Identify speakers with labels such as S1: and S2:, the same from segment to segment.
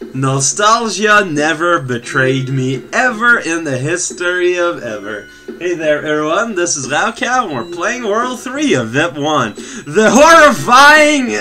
S1: Nostalgia never betrayed me, ever in the history of ever. Hey there everyone, this is Raukau and we're playing World 3 of VIP 1. The Horrifying...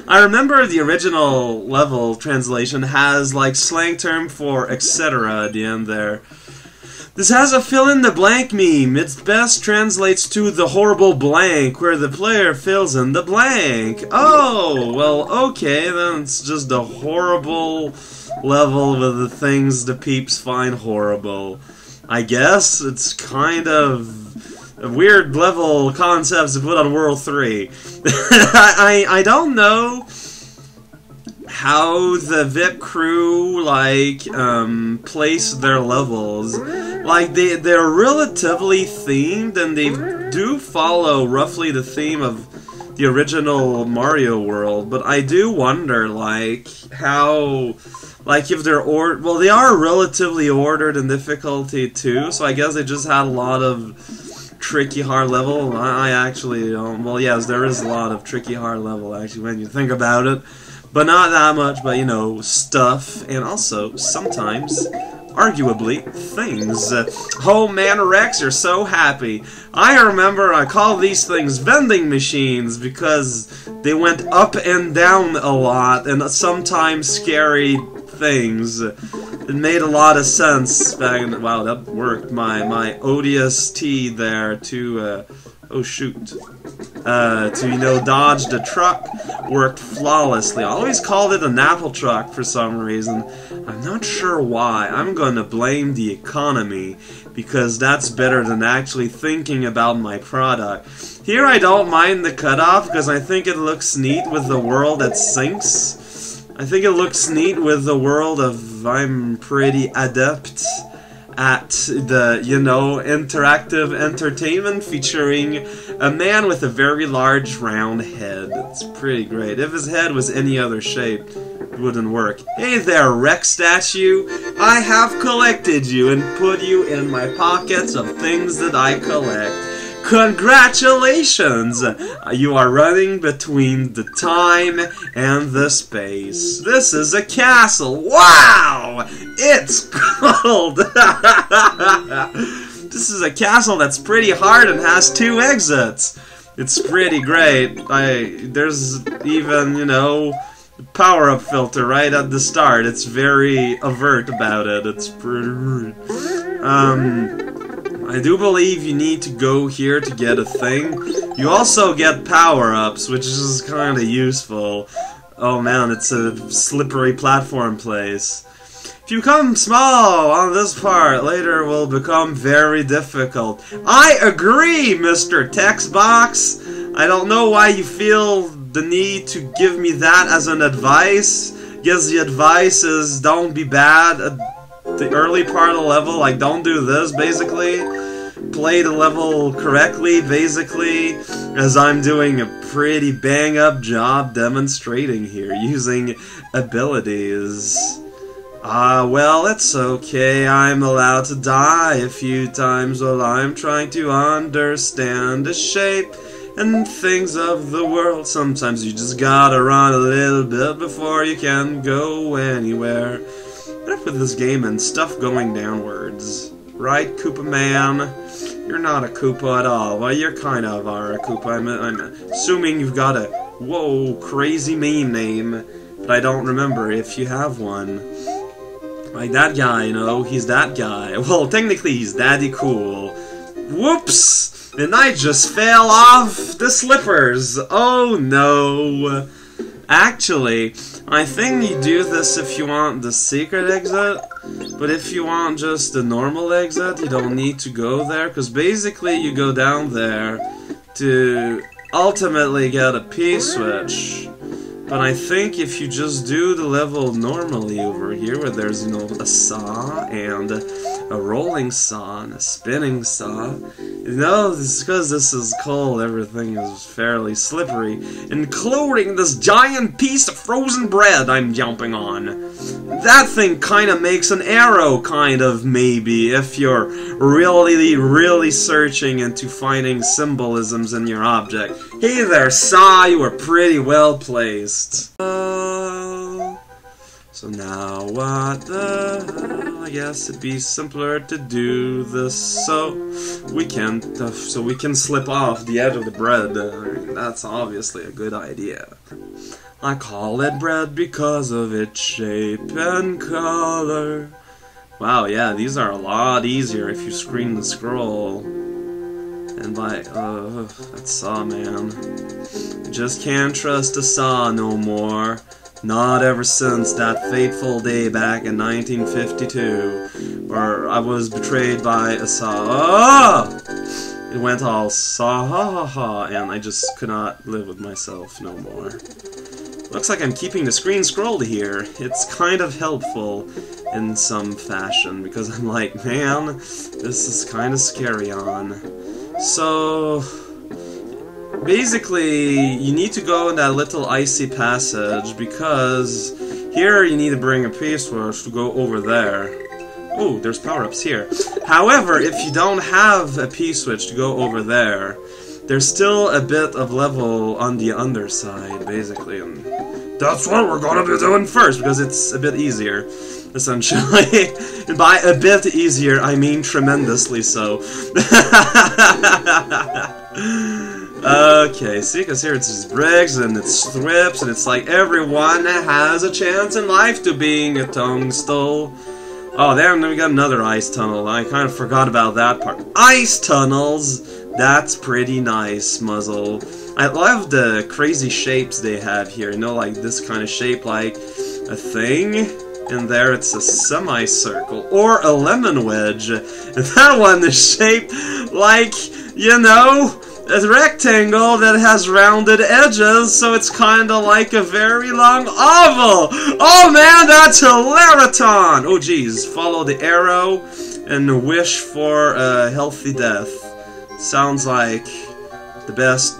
S1: I remember the original level translation has like slang term for etc. at the end there. This has a fill-in-the-blank meme. It best translates to the horrible blank, where the player fills in the blank. Oh, well, okay, then it's just a horrible level with the things the peeps find horrible. I guess it's kind of a weird level concepts to put on World 3. I don't know how the VIP crew, like, place their levels. Like, they're relatively themed, and they do follow roughly the theme of the original Mario world, but I do wonder, like, how, like, if they're well, they are relatively ordered in difficulty, too, so I guess they just had a lot of tricky hard level. I actually don't, well, yes, there is a lot of tricky hard level, actually, when you think about it. But not that much, but, you know, stuff, and also, sometimes, arguably, things. Oh man, Rex, you're so happy. I remember I call these things vending machines because they went up and down a lot, and sometimes scary things. It made a lot of sense back in, wow, that worked. My ODST there to, oh shoot. To, you know, dodge the truck worked flawlessly. I always called it an apple truck for some reason. I'm not sure why. I'm going to blame the economy, because that's better than actually thinking about my product. Here I don't mind the cutoff, because I think it looks neat with the world that sinks. I think it looks neat with the world of I'm pretty adept at the, you know, interactive entertainment featuring a man with a very large round head. It's pretty great. If his head was any other shape, it wouldn't work. Hey there, Rex statue. I have collected you and put you in my pockets of things that I collect. Congratulations! You are running between the time and the space. This is a castle. Wow! It's cold! This is a castle that's pretty hard and has 2 exits. It's pretty great. There's even, you know, power-up filter right at the start. It's very overt about it. It's pretty... I do believe you need to go here to get a thing. You also get power-ups, which is kind of useful. Oh man, it's a slippery platform place. If you come small on this part, later will become very difficult. I agree, Mr. Textbox! I don't know why you feel the need to give me that as an advice. Guess the advice is don't be bad at the early part of the level, like don't do this, basically. Play the level correctly, basically, as I'm doing a pretty bang-up job demonstrating here, using abilities. Well, it's okay, I'm allowed to die a few times while I'm trying to understand the shape and things of the world. Sometimes you just gotta run a little bit before you can go anywhere. Enough with this game and stuff going downwards. Right, Koopa Man? You're not a Koopa at all. Well, you're kind of are a Koopa. I'm assuming you've got a, whoa, crazy meme name, but I don't remember if you have one. Like that guy, you know, he's that guy. Well, technically he's daddy cool. Whoops! And I just fell off the slippers. Oh no. Actually, I think you do this if you want the secret exit, but if you want just the normal exit, you don't need to go there, because basically you go down there to ultimately get a P-switch. But I think if you just do the level normally over here, where there's, you know, a saw and a rolling saw and a spinning saw, you know, because this is cold, everything is fairly slippery, including this giant piece of frozen bread I'm jumping on. That thing kind of makes an arrow, kind of, maybe, if you're really, really searching into finding symbolisms in your object. Hey there, saw, you were pretty well placed. So now what the hell? I guess it'd be simpler to do this so we can slip off the edge of the bread. That's obviously a good idea. I call it bread because of its shape and color. Wow, yeah, these are a lot easier if you screen the scroll. And that saw, man. I just can't trust a saw no more. Not ever since that fateful day back in 1952, where I was betrayed by a saw. Oh! It went all saw, and I just could not live with myself no more. Looks like I'm keeping the screen scrolled here. It's kind of helpful in some fashion, because I'm like, man, this is kind of scary on. So basically, you need to go in that little icy passage, because here you need to bring a P-switch to go over there. Oh, there's power-ups here. However, if you don't have a P-switch to go over there, there's still a bit of level on the underside, basically. And that's what we're gonna be doing first, because it's a bit easier, essentially. And by a bit easier, I mean tremendously so. Okay, see, because here it's just bricks, and it's thrips, and it's like everyone has a chance in life to being a toadstool. Oh, there, we got another ice tunnel. I kind of forgot about that part. Ice tunnels! That's pretty nice, Muzzle. I love the crazy shapes they have here. You know, like this kind of shape, like a thing. And there it's a semicircle, or a lemon wedge. And that one is shaped like, you know, a rectangle that has rounded edges, so it's kinda like a very long oval! Oh man, that's hilariton! Oh geez, follow the arrow and wish for a healthy death. Sounds like the best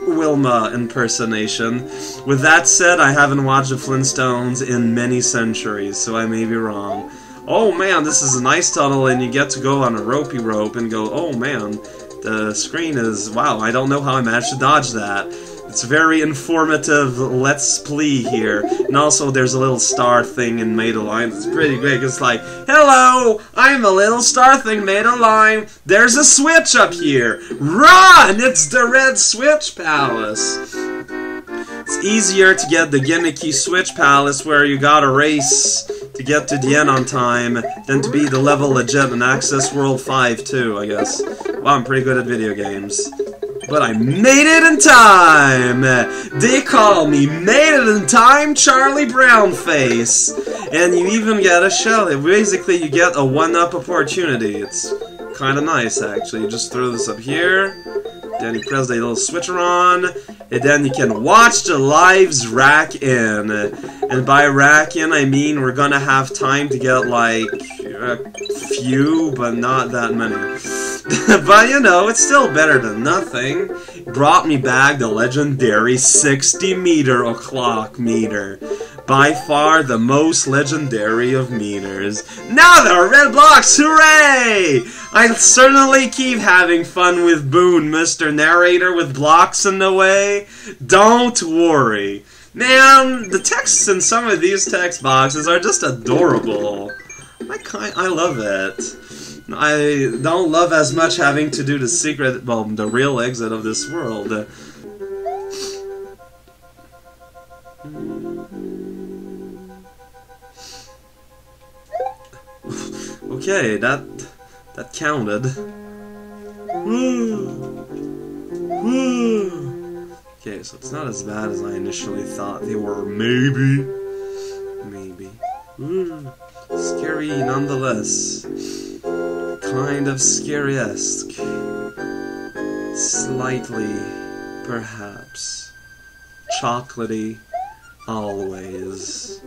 S1: Wilma impersonation. With that said, I haven't watched the Flintstones in many centuries, so I may be wrong. Oh man, this is a nice tunnel, and you get to go on a ropey rope and go, oh man, the screen is, wow, I don't know how I managed to dodge that. It's very informative let's play here. And also there's a little star thing in made of lime. It's pretty great. It's like, hello, I'm a little star thing made of lime. There's a switch up here. Run! It's the Red Switch Palace. It's easier to get the gimmicky Switch Palace where you gotta race to get to the end on time than to be the level legit in Access World 5 too, I guess. Wow, I'm pretty good at video games. But I made it in time! They call me Made It in Time Charlie Brownface! And you even get a shell. Basically, you get a one-up opportunity. It's kinda nice, actually. You just throw this up here, then you press the little switcher on, and then you can watch the lives rack in. And by rack in, I mean we're gonna have time to get, like, a few, but not that many. But, you know, it's still better than nothing. Brought me back the legendary 60-meter o'clock meter. By far the most legendary of meters. Now there are red blocks, hooray! I'll certainly keep having fun with Boone, Mr. Narrator, with blocks in the way. Don't worry. Man, the texts in some of these text boxes are just adorable. I love it. I don't love as much having to do the secret, well, the real exit of this world. Okay, that counted. Okay, so it's not as bad as I initially thought they were. Maybe. Scary nonetheless. Kind of scary-esque. Slightly, perhaps. Chocolatey, always.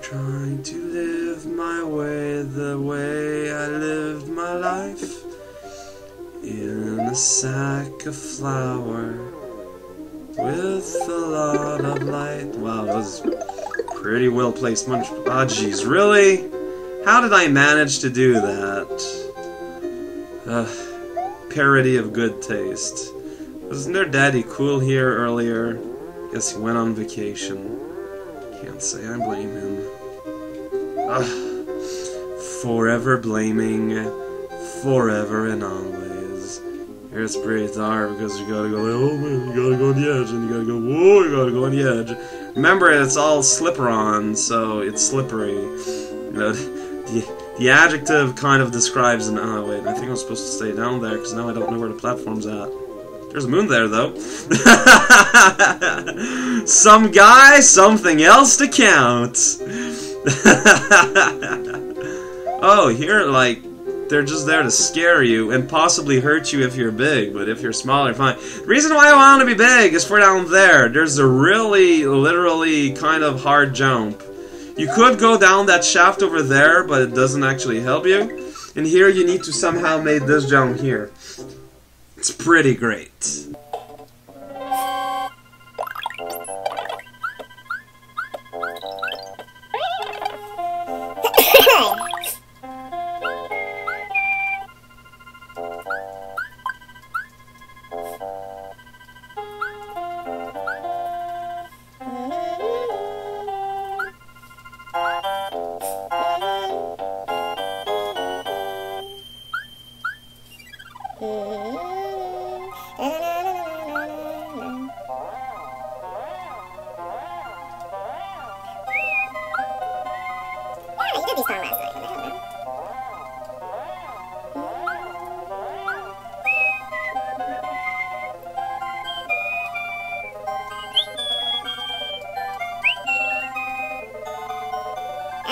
S1: Trying to live my way the way I lived my life. In a sack of flour with a lot of light. Wow, that was pretty well placed munch. Ah, jeez, really? How did I manage to do that? Parody of good taste. Wasn't their daddy cool here earlier? Guess he went on vacation. Can't say I blame him. Forever blaming, forever and always. Here it's pretty dark because you gotta go, oh man, you gotta go on the edge, and you gotta go, whoa, you gotta go on the edge. Remember, it's all slipper-on, so it's slippery. You know, the adjective kind of describes an... Oh, wait, I think I'm supposed to stay down there, because now I don't know where the platform's at. There's a moon there, though. Some guy, something else to count. Oh, here, like, they're just there to scare you and possibly hurt you if you're big, but if you're small, you're fine. The reason why I want to be big is for down there. There's a really, literally, kind of hard jump. You could go down that shaft over there, but it doesn't actually help you. And here you need to somehow make this jump here. It's pretty great.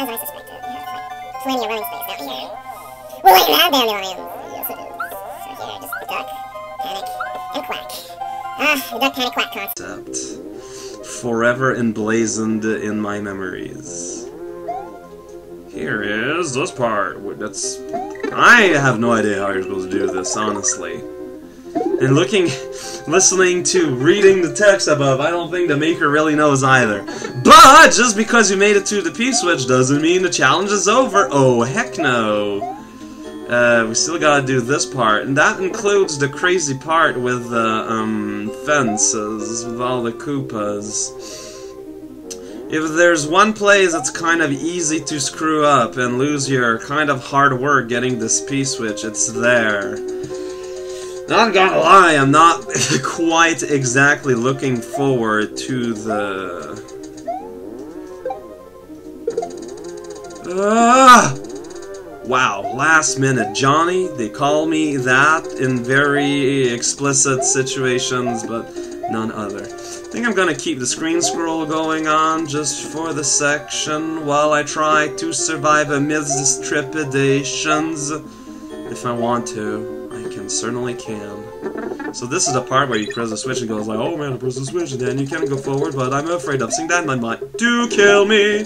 S2: As I suspected, we have plenty of running space down here. Well, I have down the lions. Yes, it is. So here, just duck, panic, and quack. The duck, panic, quack concept.
S1: Forever emblazoned in my memories. Here is this part. That's... I have no idea how you're supposed to do this, honestly. And listening to reading the text above, I don't think the maker really knows either. But just because you made it to the P-switch doesn't mean the challenge is over. Oh, heck no. We still gotta do this part, and that includes the crazy part with the fences, with all the Koopas. If there's one place that's kind of easy to screw up and lose your kind of hard work getting this P-switch, it's there. Not gonna lie, I'm not quite exactly looking forward to the... Wow, last minute Johnny, they call me that in very explicit situations, but none other. I think I'm gonna keep the screen scroll going on just for the section while I try to survive amidst trepidations. If I want to. I certainly can. So this is the part where you press the switch and goes like, oh man, I press the switch, and then you can go forward, but I'm afraid of seeing that and I might do kill me.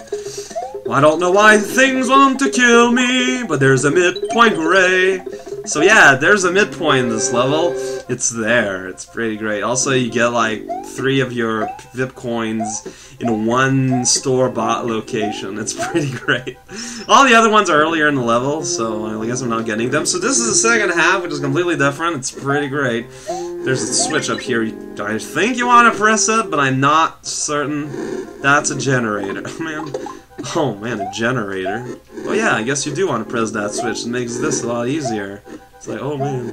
S1: Well, I don't know why things want to kill me, but there's a midpoint, hooray. So yeah, there's a midpoint in this level. It's there. It's pretty great. Also, you get like 3 of your VIP coins in one store-bought location. It's pretty great. All the other ones are earlier in the level, so I guess I'm not getting them. So this is the second half, which is completely different. It's pretty great. There's a switch up here. I think you want to press it, but I'm not certain. That's a generator. Oh man, a generator. Oh yeah, I guess you do want to press that switch. It makes this a lot easier. It's like, oh man,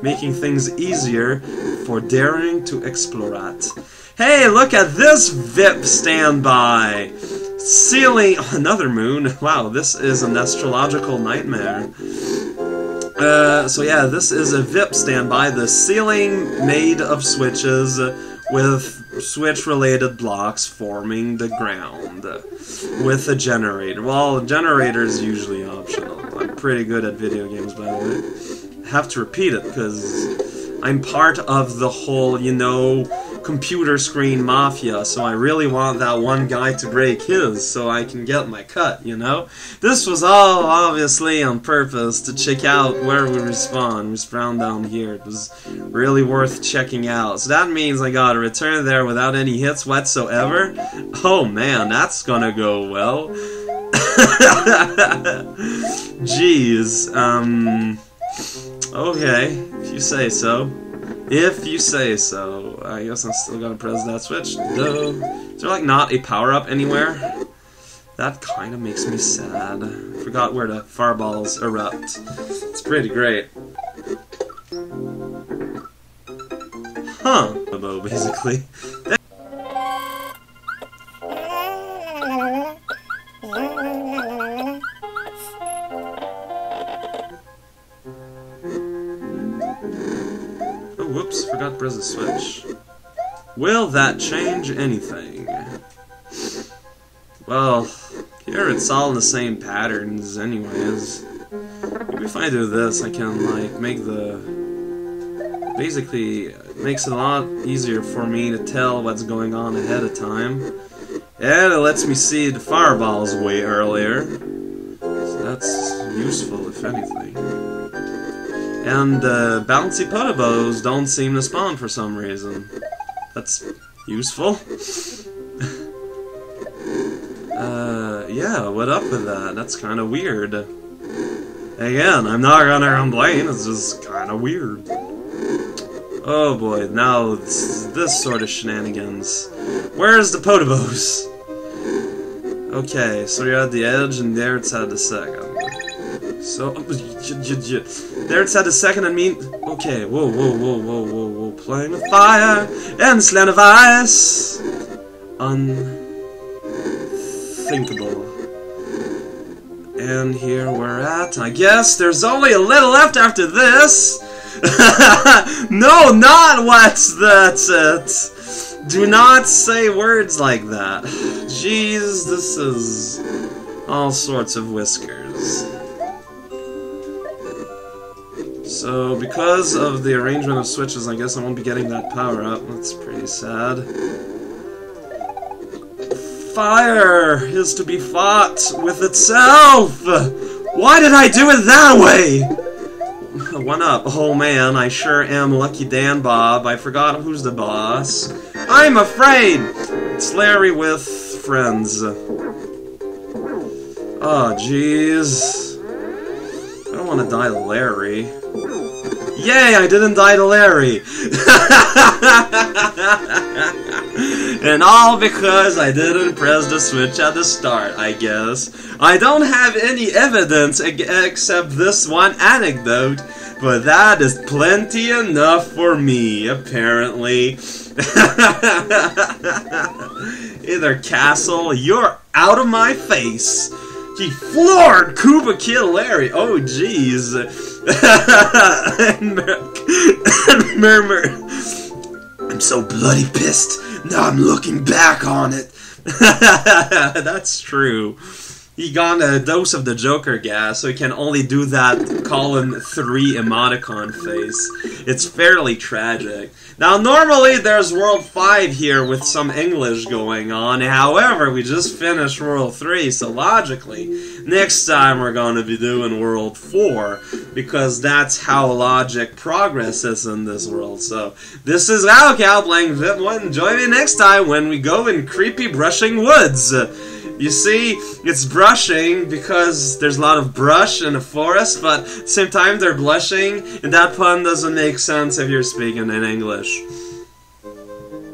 S1: making things easier for daring to explore at. Hey, look at this VIP standby! Ceiling... Oh, another moon. Wow, this is an astrological nightmare. So yeah, this is a VIP standby. The ceiling made of switches with switch-related blocks forming the ground. With a generator. Well, a generator is usually optional. I'm pretty good at video games, by the way. I have to repeat it, because I'm part of the whole, you know, computer screen mafia, so I really want that one guy to break his so I can get my cut, you know? This was all obviously on purpose to check out where we respawn. We spawn down here. It was really worth checking out. So that means I gotta return there without any hits whatsoever. Oh man, that's gonna go well. Jeez, okay, if you say so. If you say so. I guess I'm still gonna press that switch. Is there like not a power-up anywhere? That kind of makes me sad. I forgot where the fireballs erupt. It's pretty great. Huh. Basically. Oh, whoops, forgot to press the switch. Will that change anything? Well, here it's all in the same patterns anyways. Maybe if I do this, I can, like, make the... Basically, it makes it a lot easier for me to tell what's going on ahead of time. And it lets me see the fireballs way earlier. So that's useful, if anything. And bouncy potobos don't seem to spawn for some reason. That's useful. Yeah, what up with that? That's kind of weird. Again, I'm not gonna complain, it's just kind of weird. Oh boy, now this sort of shenanigans. Where's the potobos? Okay, so you're at the edge, and there it's at the second. So, there it's at the second, and mean... Okay, whoa, playing with fire and slant of ice. Unthinkable. And here we're at, I guess there's only a little left after this. No, not what's that's it. Do not say words like that. Jeez, this is all sorts of whiskers. So, because of the arrangement of switches, I guess I won't be getting that power up. That's pretty sad. Fire is to be fought with itself! Why did I do it that way? One up. Oh man, I sure am Lucky Dan Bob. I forgot who's the boss. I'm afraid! It's Larry with friends. Oh, jeez. I don't want to die to Larry. Yay, I didn't die to Larry! And all because I didn't press the switch at the start, I guess. I don't have any evidence except this one anecdote, but that is plenty enough for me, apparently. Either Castle, you're out of my face. He floored Koopa Kid Larry. Oh, jeez. And Murmur. I'm so bloody pissed. Now I'm looking back on it. That's true. He got a dose of the Joker gas, so he can only do that column 3 emoticon face. It's fairly tragic. Now, normally there's World 5 here with some English going on. However, we just finished World 3, so logically, next time we're going to be doing World 4, because that's how logic progresses in this world. So, this is raocow playing VIP1. Join me next time when we go in creepy brushing woods. You see, it's brushing because there's a lot of brush in a forest, but at the same time they're blushing, and that pun doesn't make sense if you're speaking in English.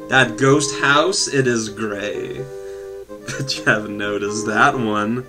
S1: That ghost house, it is gray. But you haven't noticed that one.